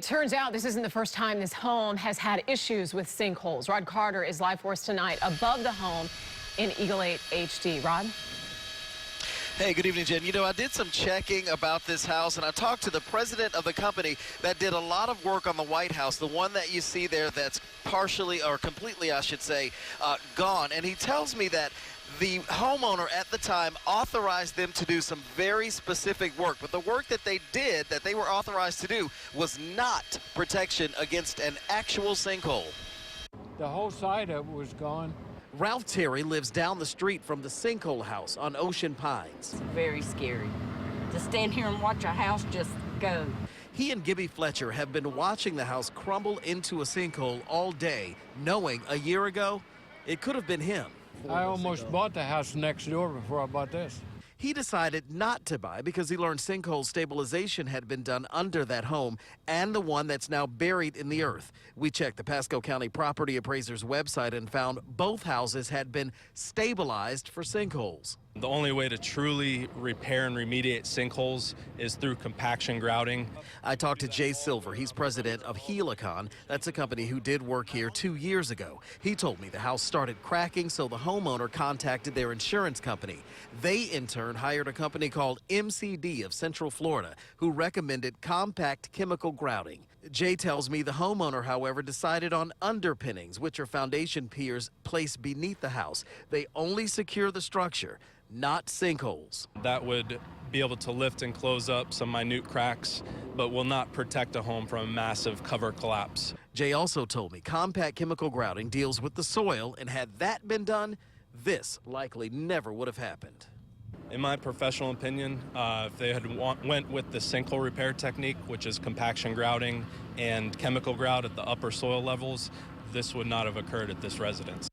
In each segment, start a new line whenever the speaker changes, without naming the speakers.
turns out this isn't the first time this home has had issues with sinkholes. Rod Carter is live for us tonight above the home in Eagle 8 HD. Rod?
Hey, good evening, Jen. You know, I did some checking about this house, and I talked to the president of the company that did a lot of work on the White House, the one that you see there that's partially, or completely, I should say, gone. And he tells me that the homeowner at the time authorized them to do some very specific work, but the work that they did, that they were authorized to do, was not protection against an actual sinkhole.
The whole side of it was gone.
Ralph Terry lives down the street from the sinkhole house on Ocean Pines.
It's very scary to stand here and watch a house just go.
He and Gibby Fletcher have been watching the house crumble into a sinkhole all day, knowing a year ago it could have been him.
I almost bought the house next door before I bought this.
He decided not to buy because he learned sinkhole stabilization had been done under that home and the one that's now buried in the earth. We checked the Pasco County Property Appraiser's website and found both houses had been stabilized for sinkholes.
The only way to truly repair and remediate sinkholes is through compaction grouting.
I talked to Jay Silver. He's president of Helicon. That's a company who did work here 2 years ago. He told me the house started cracking, so the homeowner contacted their insurance company. They, in turn, hired a company called MCD of Central Florida, who recommended compact chemical grouting. Jay tells me the homeowner, however, decided on underpinnings, which are foundation piers placed beneath the house. They only secure the structure, not sinkholes.
That would be able to lift and close up some minute cracks, but will not protect a home from a massive cover collapse.
Jay also told me compact chemical grouting deals with the soil, and had that been done, this likely never would have happened.
In my professional opinion, if they had went with the sinkhole repair technique, which is compaction grouting and chemical grout at the upper soil levels, this would not have occurred at this residence.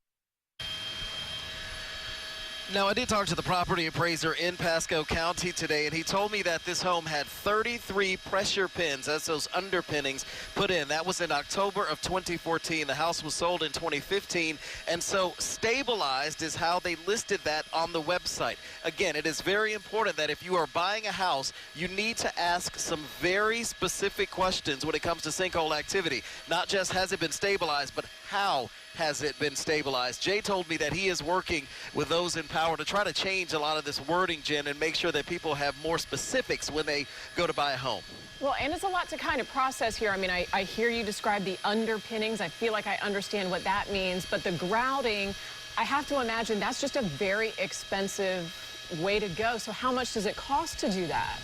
Now, I did talk to the property appraiser in Pasco County today, and he told me that this home had 33 pressure pins, that's those underpinnings, put in. That was in October of 2014. The house was sold in 2015, and so stabilized is how they listed that on the website. Again, it is very important that if you are buying a house, you need to ask some very specific questions when it comes to sinkhole activity. Not just has it been stabilized, but how has it been stabilized. Jay told me that he is working with those in power to try to change a lot of this wording, Jen, and make sure that people have more specifics when they go to buy a home.
Well, and it's a lot to kind of process here. I mean, I hear you describe the underpinnings. I feel like I understand what that means, but the grouting, I have to imagine that's just a very expensive way to go. So how much does it cost to do that?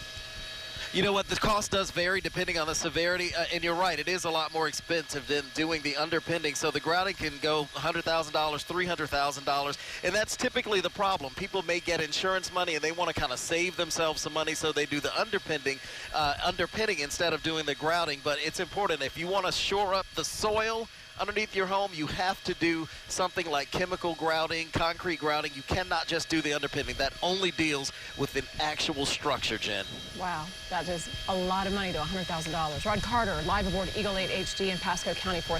You know what, the cost does vary depending on the severity, and you're right, it is a lot more expensive than doing the underpinning. So the grouting can go $100,000, $300,000, and that's typically the problem. People may get insurance money and they want to kind of save themselves some money, so they do the underpinning instead of doing the grouting. But it's important, if you want to shore up the soil underneath your home, you have to do something like chemical grouting, concrete grouting. You cannot just do the underpinning. That only deals with an actual structure, Jen.
Wow, that is a lot of money, though, $100,000. Rod Carter, live aboard Eagle 8 HD in Pasco County for